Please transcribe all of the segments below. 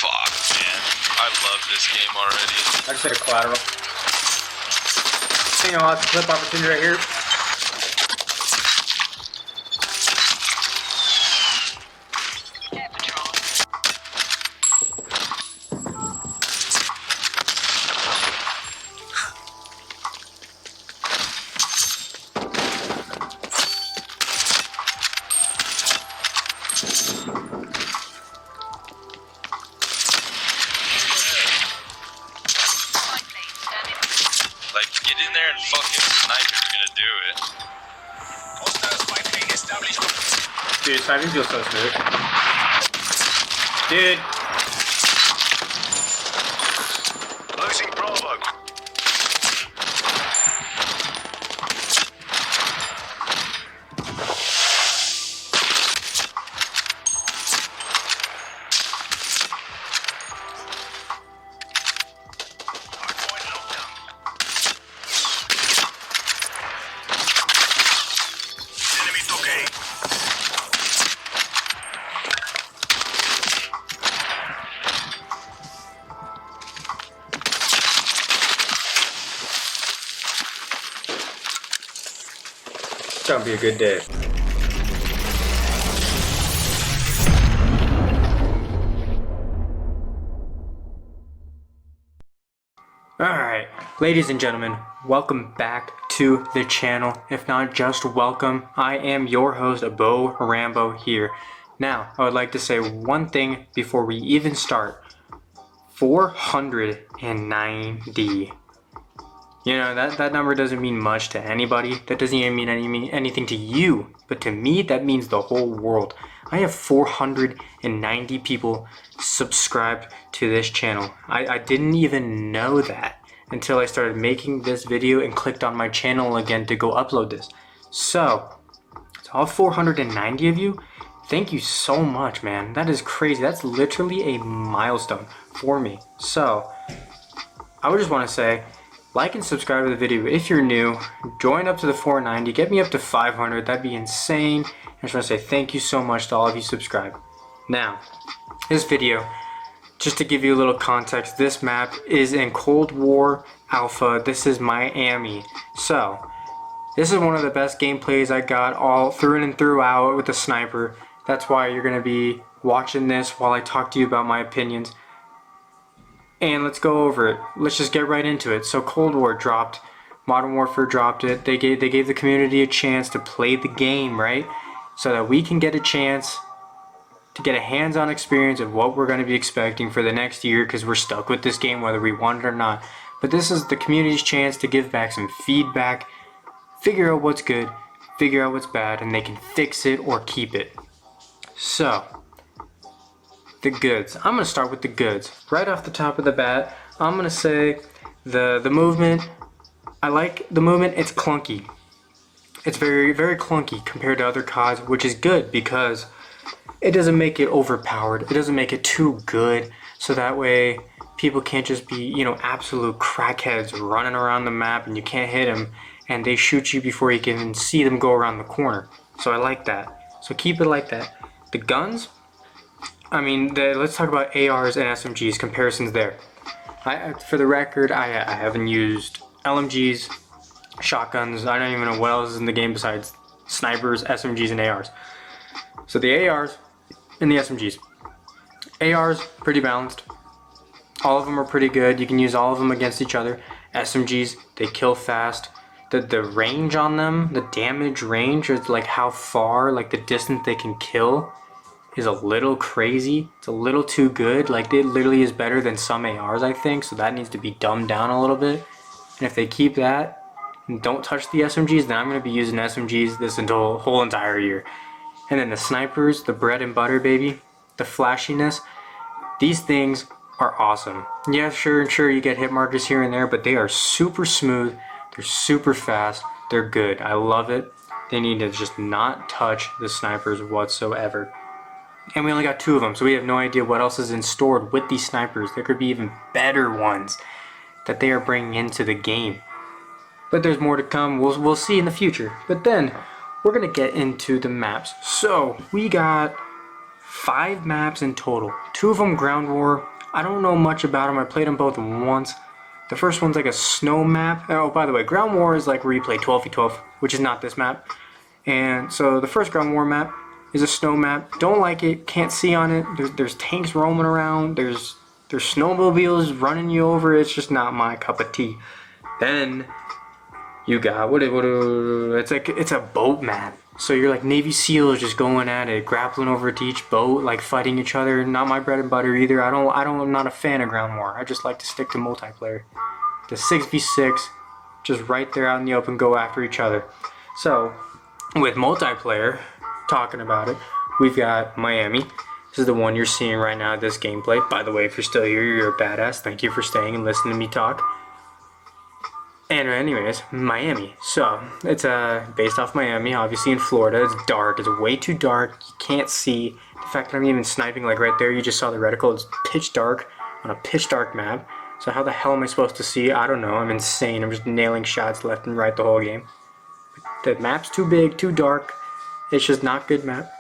Fuck, man. I love this game already. I just hit a collateral. Hang on, that's a clip opportunity right here. Like, get in there and fucking snipe if you're gonna do it. Dude, sniping feels so smooth. Dude. Losing Bravo. It's gonna be a good day. Alright, ladies and gentlemen, welcome back to the channel. If not just welcome, I am your host, Bo Rambo here. Now, I would like to say one thing before we even start. 490. You know, that number doesn't mean much to anybody. That doesn't even mean anything to you. But to me, that means the whole world. I have 490 people subscribed to this channel. I didn't even know that until I started making this video and clicked on my channel again to go upload this. So, to all 490 of you, thank you so much, man. That is crazy. That's literally a milestone for me. So, I would just want to say, like and subscribe to the video if you're new. Join up to the 490. Get me up to 500. That'd be insane. I just want to say thank you so much to all of you subscribed. Now, this video, just to give you a little context, this map is in Cold War Alpha. This is Miami. So, this is one of the best gameplays I got all through and throughout with the sniper. That's why you're going to be watching this while I talk to you about my opinions. And let's go over it. Let's just get right into it. So Cold War dropped, Modern Warfare dropped it. They gave the community a chance to play the game, right? So that we can get a chance to get a hands-on experience of what we're going to be expecting for the next year, because we're stuck with this game whether we want it or not. But this is the community's chance to give back some feedback, figure out what's good, figure out what's bad, and they can fix it or keep it. So, the goods. I'm gonna start with the goods. Right off the top of the bat, I'm gonna say the movement. I like the movement. It's clunky. It's very, very clunky compared to other CODs, which is good because it doesn't make it overpowered. It doesn't make it too good, so that way people can't just be, you know, absolute crackheads running around the map and you can't hit them and they shoot you before you can even see them go around the corner. So I like that. So keep it like that. The guns. I mean, let's talk about ARs and SMGs, comparisons there. For the record, I haven't used LMGs, shotguns. I don't even know what else is in the game besides snipers, SMGs, and ARs. So the ARs and the SMGs. ARs, pretty balanced. All of them are pretty good. You can use all of them against each other. SMGs, they kill fast. The range on them, the damage range, is like how far, like the distance they can kill, is a little crazy. It's a little too good. Like, it literally is better than some ARs, I think, so that needs to be dumbed down a little bit. And if they keep that and don't touch the SMGs, then I'm going to be using SMGs this whole entire year. And then the snipers, the bread and butter, baby, the flashiness, these things are awesome. Yeah, sure you get hit markers here and there, but they are super smooth, they're super fast, they're good. I love it. They need to just not touch the snipers whatsoever. And we only got 2 of them, so we have no idea what else is in store with these snipers. There could be even better ones that they are bringing into the game. But there's more to come. We'll see in the future. But then, we're going to get into the maps. So, we got 5 maps in total. 2 of them ground war. I don't know much about them. I played them both once. The first one's like a snow map. Oh, by the way, Ground War is like where you play 12v12, which is not this map. And so the first Ground War map is a snow map. Don't like it. Can't see on it. There's tanks roaming around. There's snowmobiles running you over. It's just not my cup of tea. Then you got it's a boat map. So you're like Navy SEALs just going at it, grappling over to each boat, like fighting each other. Not my bread and butter either. I'm not a fan of Ground War. I just like to stick to multiplayer. The 6v6, just right there out in the open, go after each other. So with multiplayer, talking about it, we've got Miami. This is the one you're seeing right now, this gameplay. By the way, if you're still here, you're a badass. Thank you for staying and listening to me talk. And anyways, Miami. So, it's based off Miami, obviously in Florida. It's dark. It's way too dark. You can't see. The fact that I'm even sniping, like right there, you just saw the reticle. It's pitch dark on a pitch dark map. So how the hell am I supposed to see? I don't know. I'm insane. I'm just nailing shots left and right the whole game. The map's too big, too dark. It's just not good map.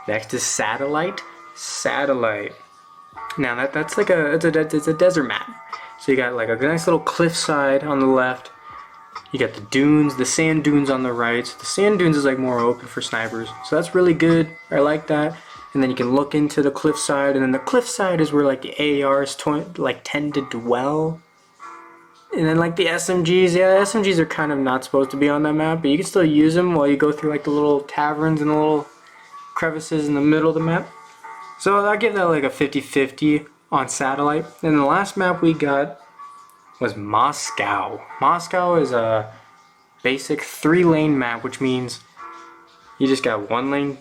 Next is Satellite. Satellite. Now that's like it's a desert map. So you got like a nice little cliffside on the left. You got the dunes, the sand dunes on the right. So the sand dunes is like more open for snipers. So that's really good. I like that. And then you can look into the cliffside, and then the cliffside is where like the ARs tend to dwell. And then like the SMGs, yeah, SMGs are kind of not supposed to be on that map, but you can still use them while you go through like the little taverns and the little crevices in the middle of the map. So I'll give that like a 50-50 on Satellite. And the last map we got was Moscow. Moscow is a basic 3-lane map, which means you just got 1 lane,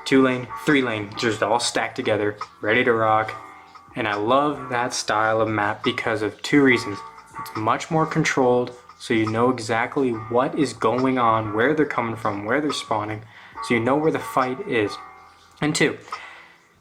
2 lane, 3 lane, just all stacked together, ready to rock. And I love that style of map because of 2 reasons. It's much more controlled, so you know exactly what is going on, where they're coming from, where they're spawning, so you know where the fight is. And 2,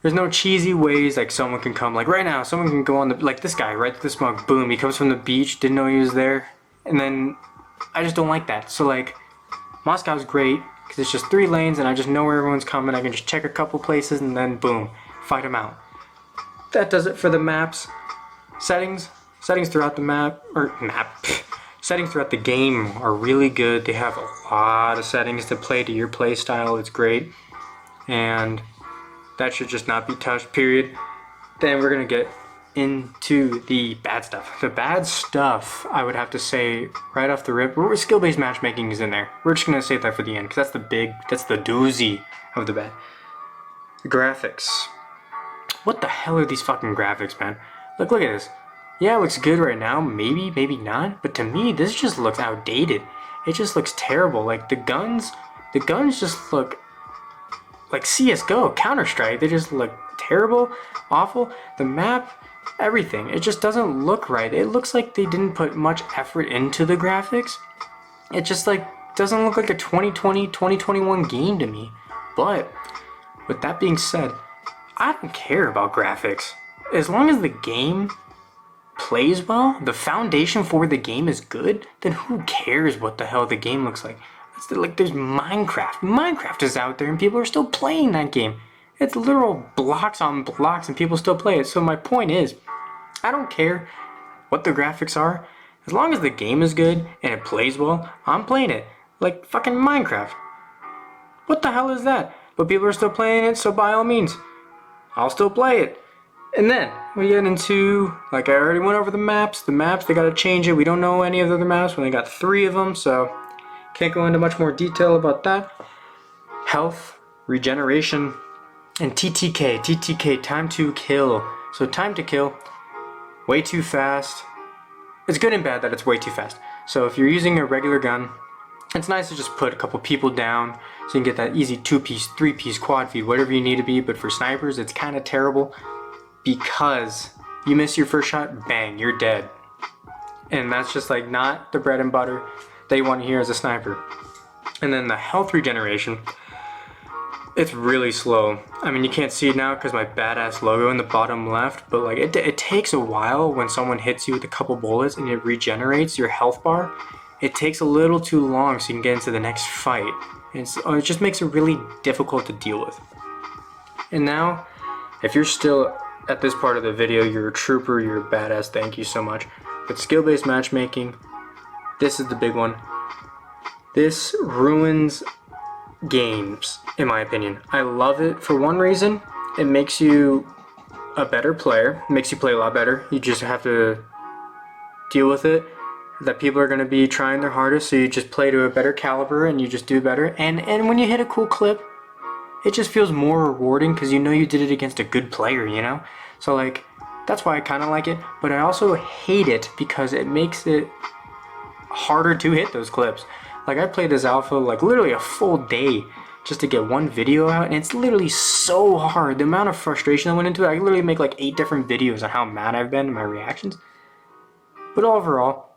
there's no cheesy ways like someone can come, like right now, someone can go on the, like this guy, right to the smoke, boom, he comes from the beach, didn't know he was there, and then I just don't like that. So like, Moscow's great, because it's just 3 lanes and I just know where everyone's coming, I can just check a couple places and then boom, fight them out. That does it for the maps. Settings throughout the settings throughout the game are really good. They have a lot of settings to play to your play style. It's great. And that should just not be touched, period. Then we're going to get into the bad stuff. The bad stuff, I would have to say, right off the rip, skill-based matchmaking is in there. We're just going to save that for the end, because that's the doozy of the bad. The graphics. What the hell are these fucking graphics, man? Look at this. Yeah, it looks good right now, maybe not, but to me, this just looks outdated. It just looks terrible. Like, the guns just look like CSGO, Counter-Strike. They just look terrible, awful. The map, everything. It just doesn't look right. It looks like they didn't put much effort into the graphics. It just, like, doesn't look like a 2020, 2021 game to me. But, with that being said, I don't care about graphics. As long as the game plays well, the foundation for the game is good, then who cares what the hell the game looks like? It's like there's Minecraft. Minecraft is out there and people are still playing that game. It's literal blocks on blocks and people still play it. So my point is, I don't care what the graphics are. As long as the game is good and it plays well, I'm playing it. Like fucking Minecraft. What the hell is that? But people are still playing it, so by all means, I'll still play it. And then we get into, like I already went over the maps. The maps, they gotta change it. We don't know any of the other maps. We only got 3 of them, so can't go into much more detail about that. Health, regeneration, and TTK. TTK, time to kill. So time to kill, way too fast. It's good and bad that it's way too fast. So if you're using a regular gun, it's nice to just put a couple people down so you can get that easy 2-piece, 3-piece, quad feed, whatever you need to be. But for snipers, it's kind of terrible because you miss your first shot, bang, you're dead. And that's just like not the bread and butter that you want to hear as a sniper. And then the health regeneration, it's really slow. I mean, you can't see it now because my badass logo in the bottom left, but like it takes a while when someone hits you with a couple bullets and it regenerates your health bar. It takes a little too long so you can get into the next fight. And it just makes it really difficult to deal with. And now, if you're still at this part of the video, you're a trooper, you're a badass, thank you so much. But skill-based matchmaking, this is the big one. This ruins games, in my opinion. I love it for one reason. It makes you a better player. It makes you play a lot better. You just have to deal with it, that people are going to be trying their hardest, so you just play to a better caliber and you just do better. And when you hit a cool clip, it just feels more rewarding because you know you did it against a good player, you know? So like, that's why I kind of like it, but I also hate it because it makes it harder to hit those clips. Like, I played as alpha like literally a full day just to get one video out, and it's literally so hard. The amount of frustration that went into it, I could literally make like 8 different videos on how mad I've been and my reactions. But overall,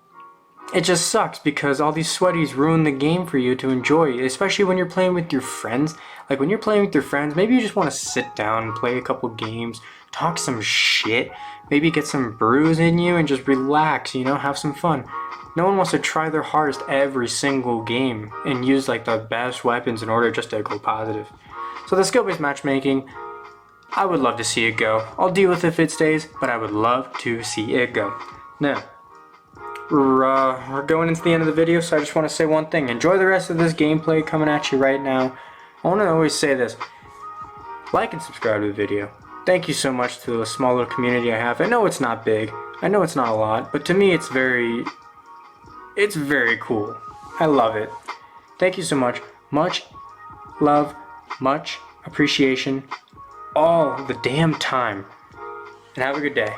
it just sucks because all these sweaties ruin the game for you to enjoy, especially when you're playing with your friends. Like, when you're playing with your friends, maybe you just want to sit down and play a couple games, talk some shit, maybe get some brews in you and just relax, you know, have some fun. No one wants to try their hardest every single game and use like the best weapons in order just to go positive. So the skill-based matchmaking, I would love to see it go. I'll deal with it if it stays, but I would love to see it go. Now, we're going into the end of the video, so I just want to say one thing. Enjoy the rest of this gameplay coming at you right now. I want to always say this. Like and subscribe to the video. Thank you so much to the small little community I have. I know it's not big. I know it's not a lot, but to me it's very cool. I love it. Thank you so much. Much love, much appreciation, all the damn time. And have a good day.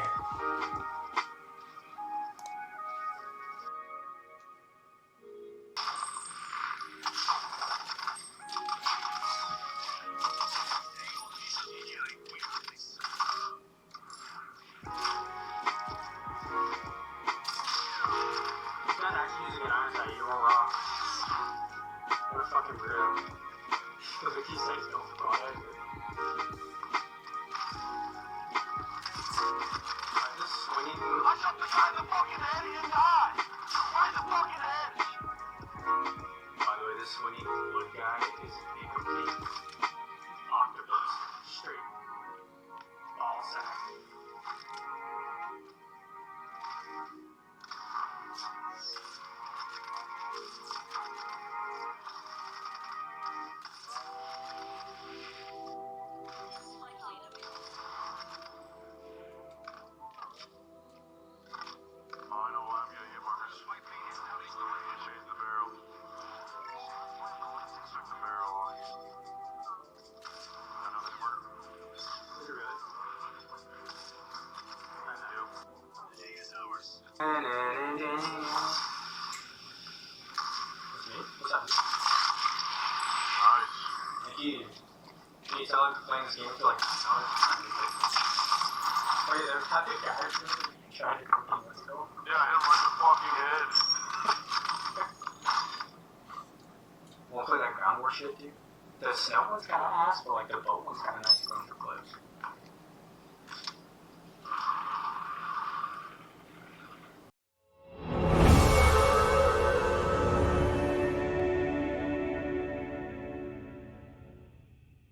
Swinging wood guy is a complete octopus, straight ball sack. Oh, I know why I'm getting hit, Marcus. Sweet beans, how he's doing it, shades the barrel. Check the barrel on you. I know they work. Is it really? I do. The day is ours. What's up? Nice. Nikki, can you tell I'm playing this game for like an hour? Wait, there's not the guy trying to cookie. Let's go. Yeah, I hit him right in the fucking head. Wanna play that ground war shit, dude? The snow one's kinda ass, but like the boat one's kinda nice.